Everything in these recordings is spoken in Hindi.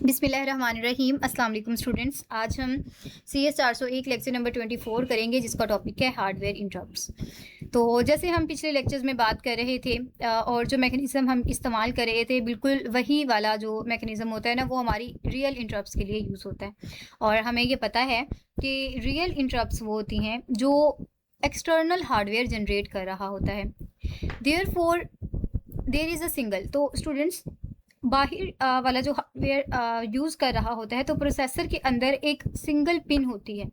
बिस्मिल्लाहिर्रहमानिर्रहीम। अस्सलाम वालेकुम स्टूडेंट्स। आज हम CS 401 लेक्चर नंबर 24 करेंगे, जिसका टॉपिक है हार्डवेयर इंटरप्ट्स। तो जैसे हम पिछले लेक्चर्स में बात कर रहे थे और जो मैकेनिज़्म हम इस्तेमाल कर रहे थे, बिल्कुल वही वाला जो मैकेनिज़्म होता है ना, वो हमारी रियल इंटरप्ट्स के लिए यूज़ होता है। और हमें ये पता है कि रियल इंटरप्ट्स वो होती हैं जो एक्सटर्नल हार्डवेयर जनरेट कर रहा होता है। Therefore there is a single, तो स्टूडेंट्स बाहर वाला जो हार्डवेयर यूज़ कर रहा होता है, तो प्रोसेसर के अंदर एक सिंगल पिन होती है।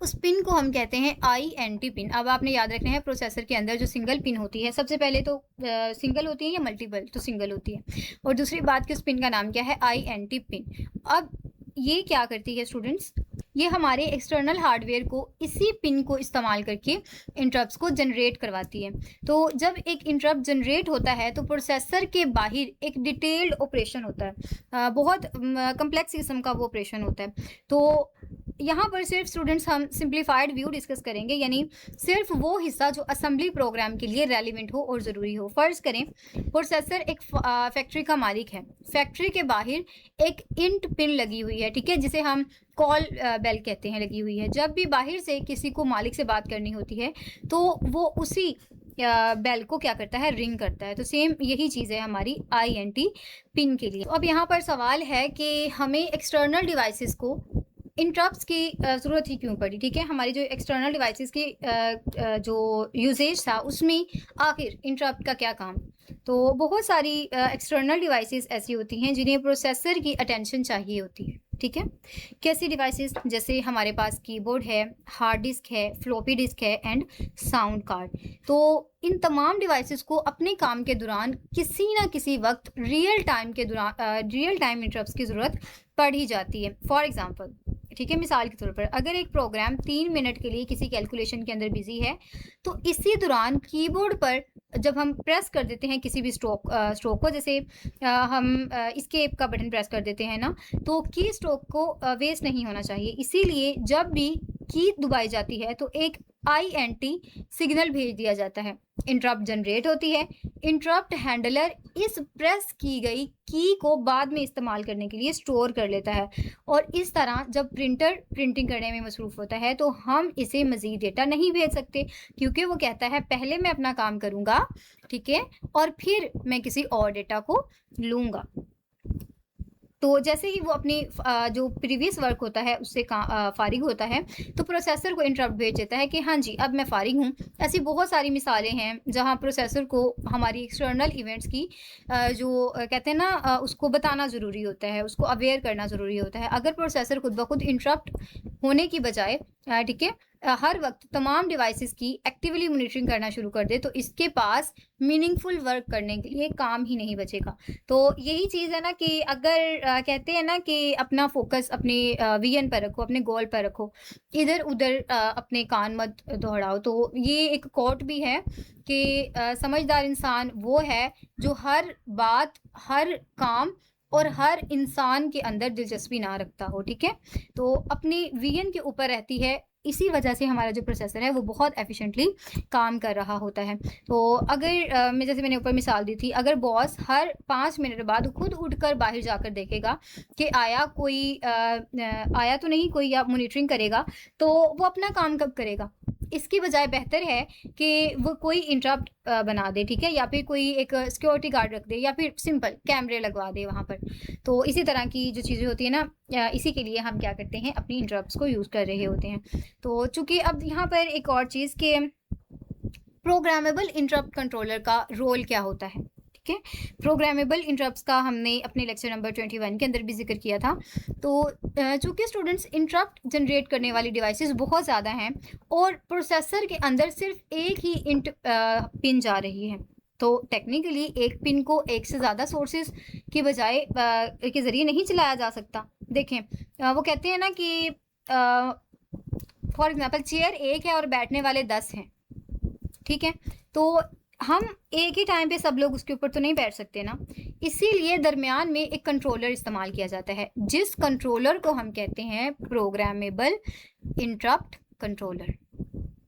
उस पिन को हम कहते हैं INT पिन। अब आपने याद रखना है, प्रोसेसर के अंदर जो सिंगल पिन होती है, सबसे पहले तो सिंगल होती है या मल्टीपल, तो सिंगल होती है। और दूसरी बात कि उस पिन का नाम क्या है, INT पिन। अब ये क्या करती है स्टूडेंट्स, ये हमारे एक्सटर्नल हार्डवेयर को इसी पिन को इस्तेमाल करके इंटरप्ट्स को जनरेट करवाती है। तो जब एक इंटरप्ट जनरेट होता है तो प्रोसेसर के बाहर एक डिटेल्ड ऑपरेशन होता है, बहुत कम्प्लेक्स किस्म का वो ऑपरेशन होता है। तो यहाँ पर सिर्फ स्टूडेंट्स हम सिंप्लीफाइड व्यू डिस्कस करेंगे, यानी सिर्फ वो हिस्सा जो असेंबली प्रोग्राम के लिए रेलिवेंट हो और ज़रूरी हो। फ़र्ज़ करें प्रोसेसर एक फैक्ट्री का मालिक है, फैक्ट्री के बाहर एक इंट पिन लगी हुई है, ठीक है, जिसे हम कॉल बेल कहते हैं, लगी हुई है। जब भी बाहर से किसी को मालिक से बात करनी होती है तो वो उसी बेल को क्या करता है, रिंग करता है। तो सेम यही चीज़ है हमारी INT पिन के लिए। अब यहाँ पर सवाल है कि हमें एक्सटर्नल डिवाइसेस को इंटरप्ट्स की ज़रूरत ही क्यों पड़ी, ठीक है। हमारी जो एक्सटर्नल डिवाइसेस की जो यूजेज था, उसमें आखिर इंटरप्ट का क्या काम। तो बहुत सारी एक्सटर्नल डिवाइसेस ऐसी होती हैं जिन्हें प्रोसेसर की अटेंशन चाहिए होती है, ठीक है। कैसी डिवाइसेस, जैसे हमारे पास कीबोर्ड है, हार्ड डिस्क है, फ्लॉपी डिस्क है एंड साउंड कार्ड। तो इन तमाम डिवाइसेस को अपने काम के दौरान किसी ना किसी वक्त रियल टाइम इंटरप्ट्स की ज़रूरत पड़ ही जाती है। फॉर एग्जांपल, ठीक है, मिसाल के तौर पर अगर एक प्रोग्राम 3 मिनट के लिए किसी कैलकुलेशन के अंदर बिजी है, तो इसी दौरान कीबोर्ड पर जब हम प्रेस कर देते हैं किसी भी स्ट्रोक को, जैसे हम एस्केप का बटन प्रेस कर देते हैं ना, तो की स्ट्रोक को वेस्ट नहीं होना चाहिए। इसीलिए जब भी की दबाई जाती है तो एक INT सिग्नल भेज दिया जाता है, इंटरप्ट जनरेट होती है। इंटरप्ट हैंडलर इस प्रेस की गई की को बाद में इस्तेमाल करने के लिए स्टोर कर लेता है, और इस तरह जब प्रिंटर प्रिंटिंग करने में मसरूफ़ होता है तो हम इसे मज़ीद डेटा नहीं भेज सकते, क्योंकि वो कहता है पहले मैं अपना काम करूँगा, ठीक है, और फिर मैं किसी और डेटा को लूँगा। तो जैसे ही वो अपनी जो प्रीवियस वर्क होता है उससे फारिग होता है, तो प्रोसेसर को इंटरप्ट भेज देता है कि हाँ जी, अब मैं फारिग हूँ। ऐसी बहुत सारी मिसालें हैं जहाँ प्रोसेसर को हमारी एक्सटर्नल इवेंट्स की जो कहते हैं ना, उसको बताना ज़रूरी होता है, उसको अवेयर करना ज़रूरी होता है। अगर प्रोसेसर खुद ब खुद इंटरप्ट होने की बजाय, ठीक है, हर वक्त तमाम डिवाइसेस की एक्टिवली मॉनिटरिंग करना शुरू कर दे, तो इसके पास मीनिंगफुल वर्क करने के लिए काम ही नहीं बचेगा। तो यही चीज़ है ना कि अगर कहते हैं ना कि अपना फोकस अपने विजन पर रखो, अपने गोल पर रखो, इधर उधर अपने कान मत दौड़ाओ। तो ये एक कोट भी है कि समझदार इंसान वो है जो हर बात, हर काम और हर इंसान के अंदर दिलचस्पी ना रखता हो, ठीक है। तो अपनी विजन के ऊपर रहती है, इसी वजह से हमारा जो प्रोसेसर है वो बहुत एफिशिएंटली काम कर रहा होता है। तो अगर मैं जैसे मैंने ऊपर मिसाल दी थी, अगर बॉस हर 5 मिनट बाद खुद उठकर बाहर जाकर देखेगा कि आया तो नहीं कोई, या मॉनिटरिंग करेगा, तो वो अपना काम कब करेगा। इसकी बजाय बेहतर है कि वो कोई इंटरप्ट बना दे, ठीक है, या फिर कोई एक सिक्योरिटी गार्ड रख दे, या फिर सिंपल कैमरे लगवा दे वहाँ पर। तो इसी तरह की जो चीज़ें होती है ना, इसी के लिए हम क्या करते हैं, अपनी इंटरप्ट्स को यूज़ कर रहे होते हैं। तो चूँकि अब यहाँ पर एक और चीज़ के प्रोग्रामेबल इंटरप्ट कंट्रोलर का रोल क्या होता है, ठीक है। प्रोग्रामेबल इंटरप्ट्स का हमने अपने लेक्चर नंबर 21 के अंदर भी जिक्र किया था। तो चूँकि स्टूडेंट्स इंटरप्ट जनरेट करने वाली डिवाइसेस बहुत ज़्यादा हैं और प्रोसेसर के अंदर सिर्फ एक ही पिन जा रही है, तो टेक्निकली एक पिन को एक से ज़्यादा सोर्सेज की बजाय के ज़रिए नहीं चलाया जा सकता। देखें, वो कहते हैं ना कि फॉर एग्जांपल चेयर एक है और बैठने वाले 10 हैं, ठीक है, तो हम एक ही टाइम पे सब लोग उसके ऊपर तो नहीं बैठ सकते ना। इसीलिए दरमियान में एक कंट्रोलर इस्तेमाल किया जाता है, जिस कंट्रोलर को हम कहते हैं programmable interrupt controller.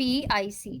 PIC.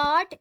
8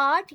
8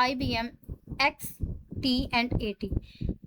IBM XT and AT.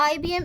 IBM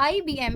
IBM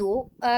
2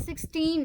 16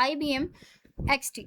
IBM XT.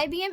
IBM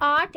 8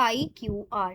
IQR.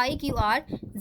IQR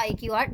IQR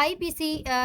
IPC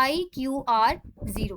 IQR0.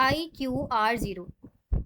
IQR0.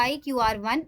IQR1.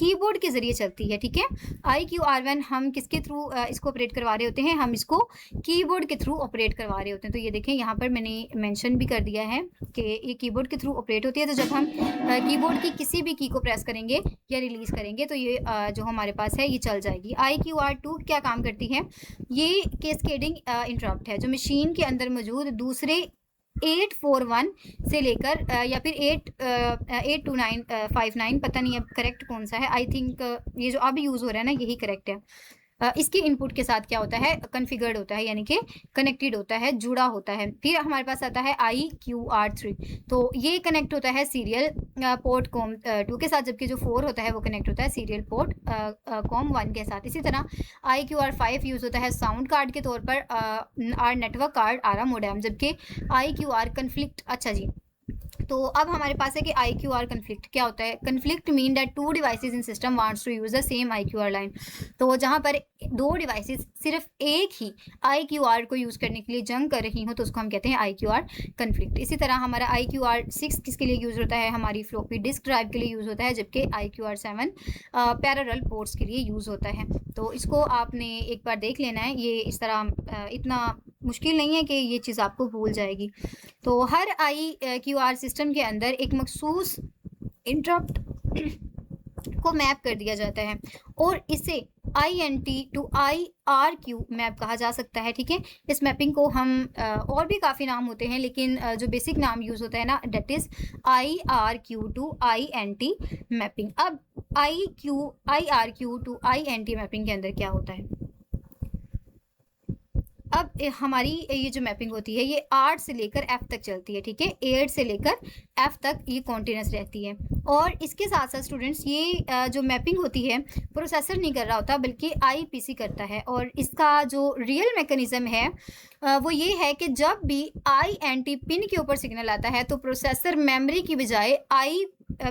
Keyboard के ज़रिए चलती है, ठीक है। IQR1 हम किसके थ्रू इसको ऑपरेट करवा रहे होते हैं, हम इसको कीबोर्ड के थ्रू ऑपरेट करवा रहे होते हैं। तो ये देखें यहाँ पर मैंने मेंशन भी कर दिया है कि ये कीबोर्ड के थ्रू ऑपरेट होती है। तो जब हम कीबोर्ड की किसी भी की को प्रेस करेंगे या रिलीज़ करेंगे तो ये जो हमारे पास है ये चल जाएगी। IQR2 क्या काम करती है, ये कैस्केडिंग इंटरप्ट है जो मशीन के अंदर मौजूद दूसरे 841 से लेकर या फिर 82959, पता नहीं अब करेक्ट कौन सा है, आई थिंक ये जो अब यूज़ हो रहा है ना यही करेक्ट है। इसके इनपुट के साथ क्या होता है, कन्फिगर्ड होता है, यानी कि कनेक्टेड होता है, जुड़ा होता है। फिर हमारे पास आता है IQR3, तो ये कनेक्ट होता है सीरियल पोर्ट कॉम 2 के साथ, जबकि जो 4 होता है वो कनेक्ट होता है सीरियल पोर्ट कॉम 1 के साथ। इसी तरह IQR5 यूज़ होता है साउंड कार्ड के तौर पर आर नेटवर्क कार्ड आरा मोडेम, जबकि IQR कन्फ्लिक्ट। अच्छा जी, तो अब हमारे पास है कि IQR कन्फ्लिक्ट क्या होता है। Conflict mean that two devices in system wants to use the same IQR line. तो जहाँ पर दो डिवाइसेस सिर्फ एक ही IQR को यूज़ करने के लिए जंग कर रही हो तो उसको हम कहते हैं IQR कन्फ्लिक्ट। इसी तरह हमारा IQR6 किसके लिए यूज़ होता है, हमारी फ्लॉपी डिस्क ड्राइव के लिए यूज़ होता है, जबकि IQR7 पैरेलल पोर्ट्स के लिए यूज़ होता है। तो इसको आपने एक बार देख लेना है, ये इस तरह इतना मुश्किल नहीं है कि ये चीज़ आपको भूल जाएगी। तो हर IQR सिस्टम के अंदर एक मखसूस इंटरप्ट को मैप कर दिया जाता है और इसे INT to IRQ मैप कहा जा सकता है, ठीक है। इस मैपिंग को हम और भी काफ़ी नाम होते हैं, लेकिन जो बेसिक नाम यूज़ होता है ना, that is IRQ to INT mapping. अब IRQ to INT मैपिंग के अंदर क्या होता है, अब हमारी ये जो मैपिंग होती है ये 8 से लेकर F तक चलती है, ठीक है। 8 से लेकर F तक ये कॉन्टिन्यूस रहती है। और इसके साथ साथ स्टूडेंट्स ये जो मैपिंग होती है प्रोसेसर नहीं कर रहा होता बल्कि IPC करता है। और इसका जो रियल मैकेनिज़्म है वो ये है कि जब भी INT पिन के ऊपर सिग्नल आता है तो प्रोसेसर मेमोरी की बजाय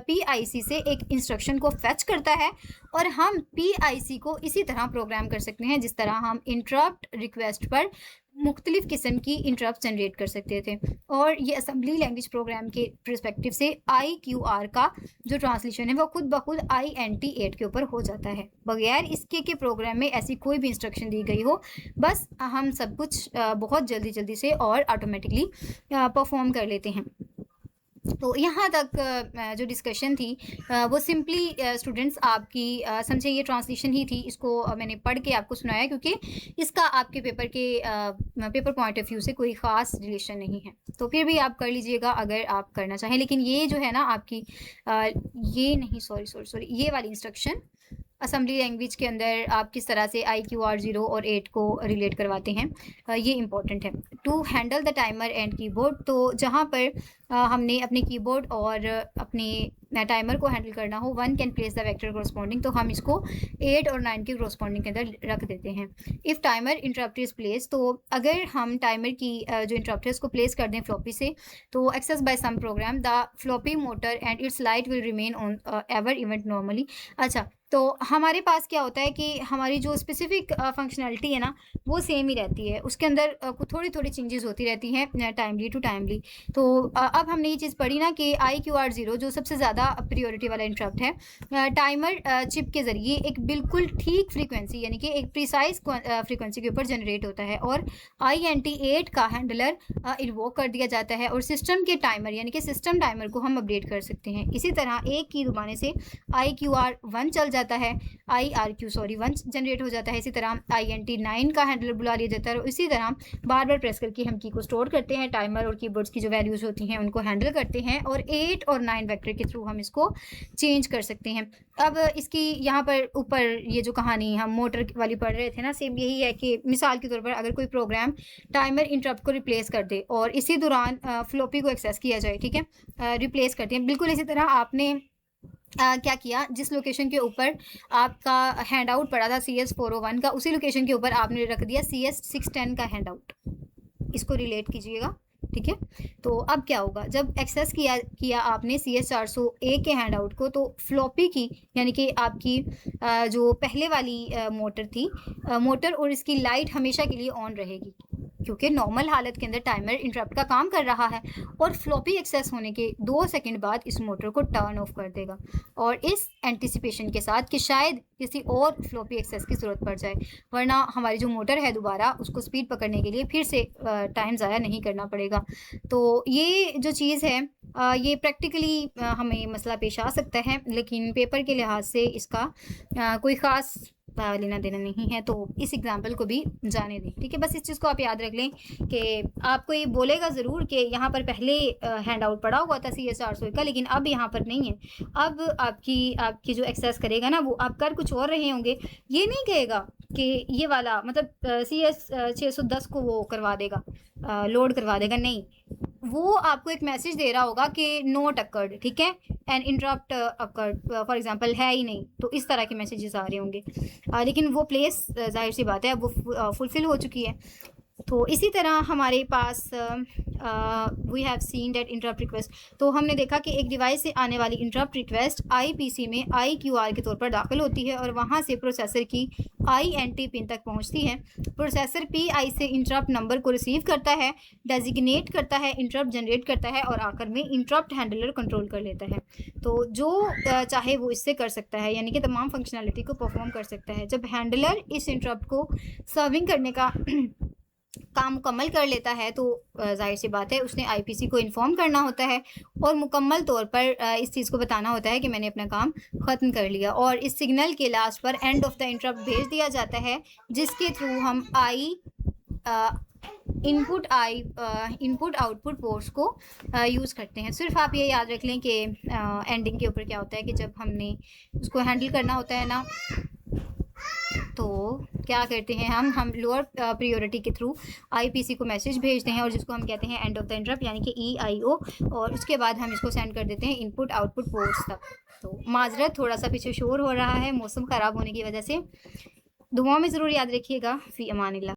PIC से एक इंस्ट्रक्शन को फेच करता है और हम PIC को इसी तरह प्रोग्राम कर सकते हैं जिस तरह हम इंटरप्ट रिक्वेस्ट पर मुख्तलिफ किस्म की इंटरप्ट जनरेट कर सकते थे। और ये असेंबली लैंग्वेज प्रोग्राम के परस्पेक्टिव से IQR का जो ट्रांसलेशन है वो खुद ब खुद INT 8 के ऊपर हो जाता है, बगैर इसके कि प्रोग्राम में ऐसी कोई भी इंस्ट्रक्शन दी गई हो। बस हम सब कुछ बहुत जल्दी से और ऑटोमेटिकली परफॉर्म कर लेते हैं। तो यहाँ तक जो डिस्कशन थी वो सिंपली स्टूडेंट्स आपकी समझे ये ट्रांसलेशन ही थी। इसको मैंने पढ़ के आपको सुनाया क्योंकि इसका आपके पेपर पॉइंट ऑफ व्यू से कोई ख़ास रिलेशन नहीं है। तो फिर भी आप कर लीजिएगा अगर आप करना चाहें, लेकिन ये जो है ना आपकी ये नहीं सॉरी ये वाली इंस्ट्रक्शन असेंबली लैंग्वेज के अंदर आप किस तरह से IQR 0 और 8 को रिलेट करवाते हैं, ये इंपॉर्टेंट है। To handle the timer and keyboard, तो जहाँ पर हमने अपने कीबोर्ड और अपने टाइमर को हैंडल करना हो, 1 can place the vector corresponding, तो हम इसको 8 और 9 के कॉरस्पॉन्डिंग के अंदर रख देते हैं। If timer interrupt is place, तो अगर हम टाइमर की जो इंटरप्ट है उसको प्लेस कर दें फ्लॉपी से, तो access by some program the floppy motor and its light will remain on ever event normally. अच्छा, तो हमारे पास क्या होता है कि हमारी जो स्पेसिफिक फंक्शनैलिटी है ना वो सेम ही रहती है, उसके अंदर थोड़ी चेंजेस होती रहती हैं टाइमली टू टाइमली। तो अब हमने ये चीज़ पढ़ी ना कि IQR 0 जो सबसे ज़्यादा प्रियोरिटी वाला इंटरप्ट है, टाइमर चिप के ज़रिए एक बिल्कुल ठीक फ्रीक्वेंसी यानी कि एक प्रिसाइज फ्रीक्वेंसी के ऊपर जनरेट होता है और INT 8 का हैंडलर इन्वोक कर दिया जाता है और सिस्टम के टाइमर यानी कि सिस्टम टाइमर को हम अपडेट कर सकते हैं। इसी तरह एक की दबाने से IQR 1 चल जाता है, IRQ 1 जनरेट हो जाता है। इसी तरह INT 9 का हैंडलर बुला लिया जाता है और इसी तरह बार प्रेस करके हम की को स्टोर करते हैं, टाइमर और कीबोर्ड्स की जो वैल्यूज़ होती हैं उनको हैंडल करते हैं और 8 और 9 वेक्टर के थ्रू हम इसको चेंज कर सकते हैं। अब इसकी यहाँ पर ऊपर ये जो कहानी हम मोटर वाली पढ़ रहे थे ना, सेम यही है कि मिसाल के तौर पर अगर कोई प्रोग्राम टाइमर इंटरप्ट को रिप्लेस कर दे और इसी दौरान फ्लॉपी को एक्सेस किया जाए, ठीक है, रिप्लेस करते हैं। बिल्कुल इसी तरह आपने क्या किया, जिस लोकेशन के ऊपर आपका हैंड आउट पड़ा था CS401 का, उसी लोकेशन के ऊपर आपने रख दिया CS610 का हैंड आउट। इसको रिलेट कीजिएगा, ठीक है। तो अब क्या होगा, जब एक्सेस किया आपने CS401 के हैंड आउट को, तो फ्लॉपी की यानी कि आपकी जो पहले वाली मोटर थी, मोटर और इसकी लाइट हमेशा के लिए ऑन रहेगी। क्योंकि नॉर्मल हालत के अंदर टाइमर इंटरप्ट का काम कर रहा है और फ्लॉपी एक्सेस होने के 2 सेकंड बाद इस मोटर को टर्न ऑफ कर देगा, और इस एंटिसिपेशन के साथ कि शायद किसी और फ्लॉपी एक्सेस की ज़रूरत पड़ जाए, वरना हमारी जो मोटर है दोबारा उसको स्पीड पकड़ने के लिए फिर से टाइम ज़ाया नहीं करना पड़ेगा। तो ये जो चीज़ है ये प्रैक्टिकली हमें मसला पेश आ सकता है, लेकिन पेपर के लिहाज से इसका कोई ख़ास लेना देना नहीं है, तो इस एग्जाम्पल को भी जाने दें। ठीक है, बस इस चीज़ को आप याद रख लें कि आपको ये बोलेगा ज़रूर कि यहाँ पर पहले हैंड आउट पड़ा हुआ था CS 400 का, लेकिन अब यहाँ पर नहीं है। अब आपकी जो एक्सेस करेगा ना वो आप कर कुछ और रहे होंगे, ये नहीं कहेगा कि ये वाला मतलब CS 610 को वो करवा देगा, लोड करवा देगा, नहीं, वो आपको एक मैसेज दे रहा होगा कि नोट अकर्ड, ठीक है, an interrupt occurred for example है ही नहीं, तो इस तरह के मैसेजेस आ रहे होंगे। लेकिन वो प्लेस जाहिर सी बात है अब वो फुलफ़िल हो चुकी है। तो इसी तरह हमारे पास we have seen that interrupt request, तो हमने देखा कि एक डिवाइस से आने वाली इंटरप्ट रिक्वेस्ट IPC में IQR के तौर पर दाखिल होती है और वहाँ से प्रोसेसर की INT पिन तक पहुँचती है। प्रोसेसर PI से इंटरप्ट नंबर को रिसीव करता है, डेजिग्नेट करता है, इंटरप्ट जनरेट करता है और आखिर में इंटरप्ट हैंडलर कंट्रोल कर लेता है। तो जो चाहे वो इससे कर सकता है, यानी कि तमाम फंक्शनैलिटी को परफॉर्म कर सकता है। जब हैंडलर इस इंटरप्ट को सर्विंग करने का काम मुकम्मल कर लेता है तो जाहिर सी बात है उसने IPC को इन्फॉर्म करना होता है और मुकम्मल तौर पर इस चीज़ को बताना होता है कि मैंने अपना काम ख़त्म कर लिया, और इस सिग्नल के लास्ट पर एंड ऑफ द इंटरप्ट भेज दिया जाता है, जिसके थ्रू हम इनपुट आउटपुट पोर्ट्स को यूज़ करते हैं। सिर्फ आप ये याद रख लें कि एंडिंग के ऊपर क्या होता है कि जब हमने उसको हैंडल करना होता है ना, तो क्या करते हैं हम लोअर प्रायोरिटी के थ्रू IPC को मैसेज भेजते हैं और जिसको हम कहते हैं एंड ऑफ द इंटरप्ट, यानी कि EIO, और उसके बाद हम इसको सेंड कर देते हैं इनपुट आउटपुट पोर्ट्स तक। तो माजरत थोड़ा सा पीछे शोर हो रहा है मौसम ख़राब होने की वजह से। दुआओं में ज़रूर याद रखिएगा। फ़ी अमानिल्लाह।